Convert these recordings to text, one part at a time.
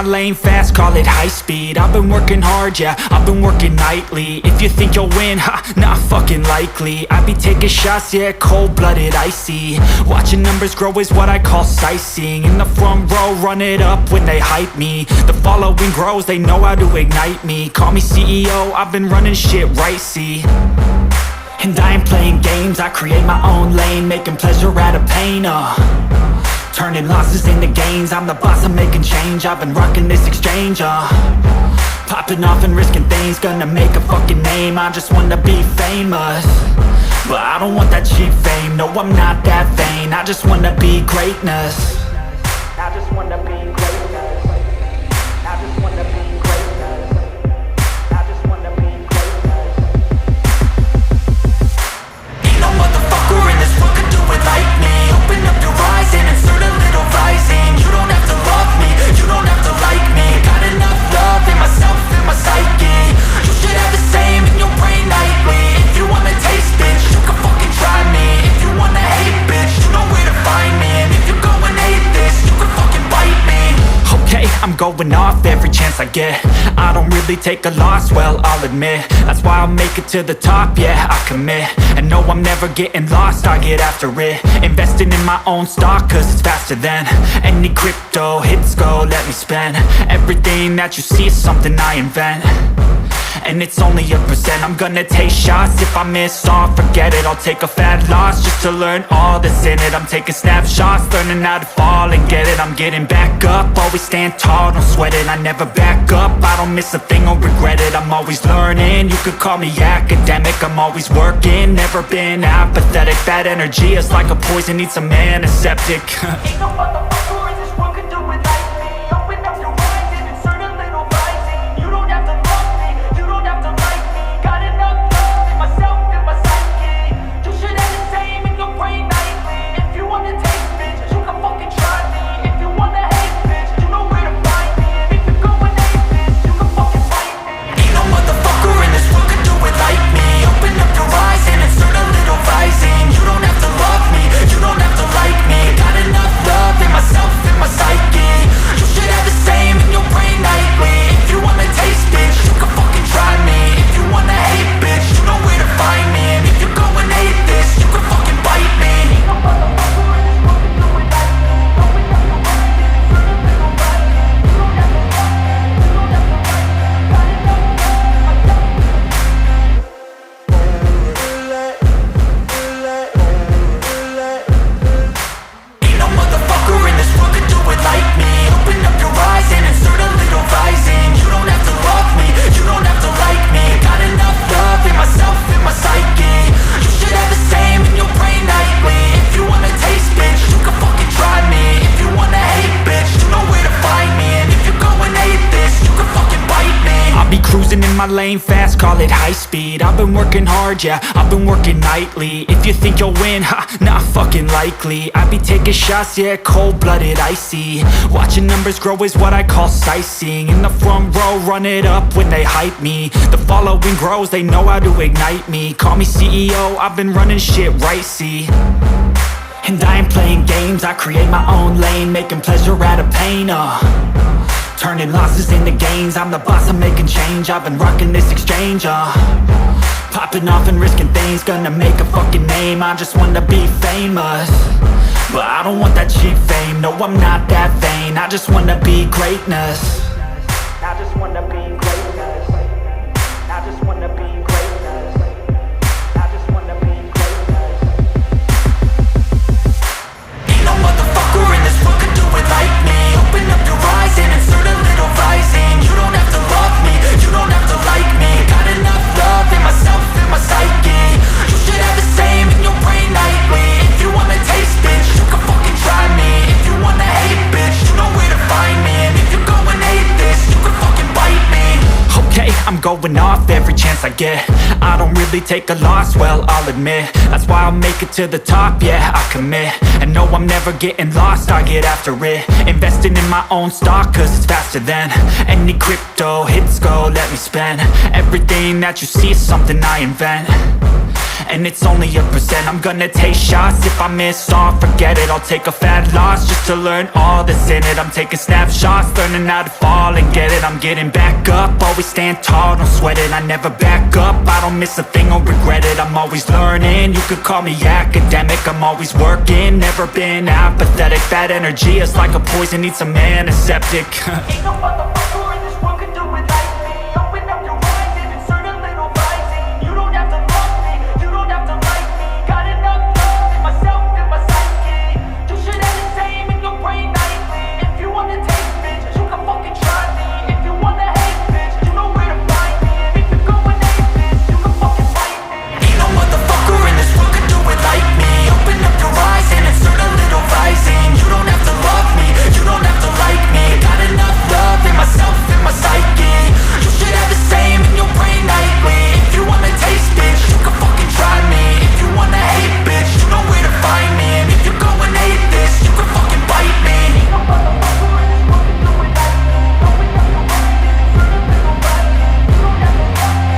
my lane fast, call it high speed. I've been working hard, yeah, I've been working nightly. If you think you'll win, ha, not fucking likely. I be taking shots, yeah, cold-blooded, icy. Watching numbers grow is what I call sightseeing. In the front row, run it up when they hype me. The following grows, they know how to ignite me. Call me CEO, I've been running shit right, see. And I ain't playing games, I create my own lane, making pleasure out of pain, turning losses into gains. I'm the boss, I'm making change. I've been rocking this exchange, popping off and risking things. Gonna make a fucking name, I just wanna be famous. But I don't want that cheap fame, no I'm not that vain. I just wanna be greatness. I just wanna be greatness. I just wanna be greatness. I just wanna be greatness. Ain't no motherfucker in this world could do it like me. Open up your eyes and insert a little rising. You don't have to love me, you don't have to like me. Got enough love in myself, in my psyche. You should have the same in your brain nightly. If you wanna taste, bitch, you can fucking try me. If you wanna hate, bitch, you know where to find me. And if you go and hate this, you can fucking bite me. Okay, I'm going off every chance I get. I don't really take a loss, well, I'll admit. That's why I'll make it to the top, yeah, I commit. And no, I'm never getting lost, I get after it. Investing in my own stock, cause it's faster than any crypto hits go, let me spend. Everything that you see is something I invent. And it's only a percent. I'm gonna take shots. If I miss all, forget it. I'll take a fat loss just to learn all that's in it. I'm taking snapshots, learning how to fall and get it. I'm getting back up, always stand tall, don't sweat it. I never back up, I don't miss a thing or regret it. I'm always learning, you could call me academic. I'm always working, never been apathetic. Bad energy is like a poison, needs some antiseptic. Ain't no motherfucker in this world could do it like me. Open up your eyes and insert a little rising. You don't have to love me, you don't have to like me. Got enough love in myself, in my psyche. You should have the same in your brain nightly. If you wanna taste, bitch, you can fucking try me. If you wanna hate, bitch, you know where to find me. And if you go and hate this, you can fucking fight me. Ain't no motherfucker in this world could do it like me. Open up your eyes and insert a little rising. You don't have to love me, you don't have to like me. Got enough love in myself, in my psyche. You should have the same in your brain nightly. If you wanna taste, bitch, you can fucking try me. If you wanna hate, bitch, you know where to find me. And if you go and hate this, you can fucking bite me. Ain't no motherfucker in this world could do it like me. Open up your eyes and insert a little rising. You don't have to love me, you don't have to like me. Got enough love in myself. Ain't no motherfucker in this world could do it like me. Open up your eyes and insert a little rising. You don't have to love me, you don't have to like me. Got enough love in myself, in my psyche. You should have the same in your brain nightly. If you wanna taste, bitch, you can fucking try me. If you wanna hate, bitch, you know where to find me. And if you go and hate this, you can fucking bite me. I'll be cruising in my lane fast, call it high speed. I've been working hard, yeah, I've been working nightly. If you think you'll win, ha, not fucking likely. I be taking shots, yeah, cold-blooded, icy. Watching numbers grow is what I call sightseeing. In the front row, run it up when they hype me. The following grows, they know how to ignite me. Call me CEO, I've been running shit right, see. And I ain't playing games, I create my own lane, making pleasure out of pain, turning losses into gains. I'm the boss, I'm making change. I've been rocking this exchange, popping off and risking things. Gonna make a fucking name, I just wanna be famous. But I don't want that cheap fame, no I'm not that vain. I just wanna be greatness. I just wanna be greatness. I just wanna be greatness. I just wanna be greatness. Ain't no motherfucker in this world could do it like me. Open up your eyes and insert a little rising. You don't have to love me, you don't have to like me. Got enough love in myself, in my psyche. You should have the same in your brain nightly. If you wanna taste, bitch, you can fucking try me. If you wanna hate, bitch, you know where to find me. And if you go and hate this, you can fucking bite me. Okay, I'm going off every chance I get. I don't really take a loss, well, I'll admit. That's why I'll make it to the top, yeah, I commit. And no, I'm never getting lost, I get after it. Investing in my own stock, cause it's faster than any crypto hits go, let me spend. Everything that you see is something I invent. and it's only a percent. I'm gonna take shots, if I miss all, forget it. I'll take a fat loss just to learn all that's in it. I'm taking snapshots, learning how to fall and get it. I'm getting back up, always stand tall, don't sweat it. I never back up, I don't miss a thing or regret it. I'm always learning, you could call me academic. I'm always working, never been apathetic. That energy is like a poison, needs some antiseptic. Ain't no motherfucker in this world can do it like me. Open up your eyes and insert a little rising. You don't have to love me, you don't have to like me. Got enough love in myself and my psyche. You should have the same in your brain nightly. If you wanna taste, bitch, you can fucking try me. If you wanna hate, bitch, you know where to find me. And if you're going hate, bitch, you can fucking fight me. Ain't no motherfucker in this world can do it like me. Open up your eyes and insert a little rising. You don't have to love me, you don't have to like me. Got enough love in myself and my psyche. You should have the same in your brain nightly. If you wanna taste, bitch, you can fucking try me. If you wanna hate, bitch, you know where to find me. And if you're going hate this, you can fucking bite me. Ain't no motherfucker in this world can do it like me. Open up your eyes and insert a little rising. You don't have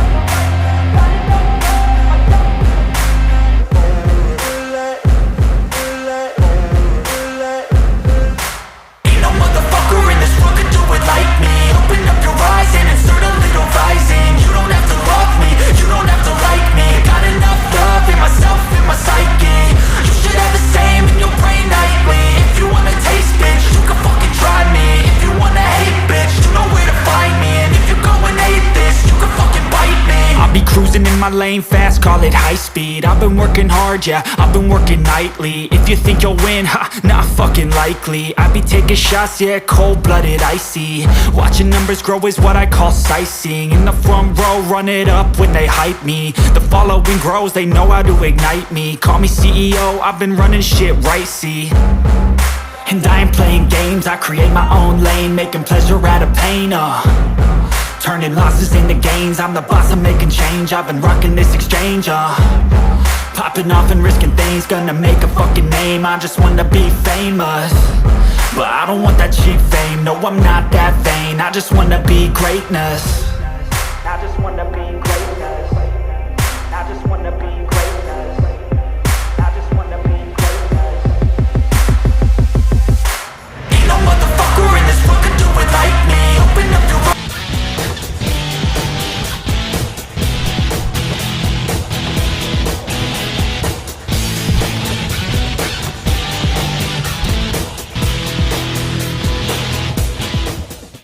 to love me, you don't have to like me. Got enough love in myself. Ain't no motherfucker in this world can do it like me. Open up your eyes and insert a little rising. You don't have to love me, you don't have to like me. Got enough love in myself and my psyche. You should have the same in your brain nightly. If you wanna taste, bitch, you can fucking try me. If you wanna hate, bitch, you know where to find me. And if you're going hate this, you can fucking bite me. I'll be cruising in my lane fast, call it high speed. I've been working hard, yeah, I've been working nightly. If you think you'll win, ha, not fucking likely. I be taking shots, yeah, cold-blooded, icy. Watching numbers grow is what I call sightseeing. In the front row, run it up when they hype me. The following grows, they know how to ignite me. Call me CEO, I've been running shit right, see. And I ain't playing games, I create my own lane. Making pleasure out of pain, turning losses into gains. I'm the boss, I'm making change. I've been rocking this exchange, popping off and risking things. Gonna make a fucking name, I just wanna be famous. But I don't want that cheap fame, no I'm not that vain. I just wanna be greatness.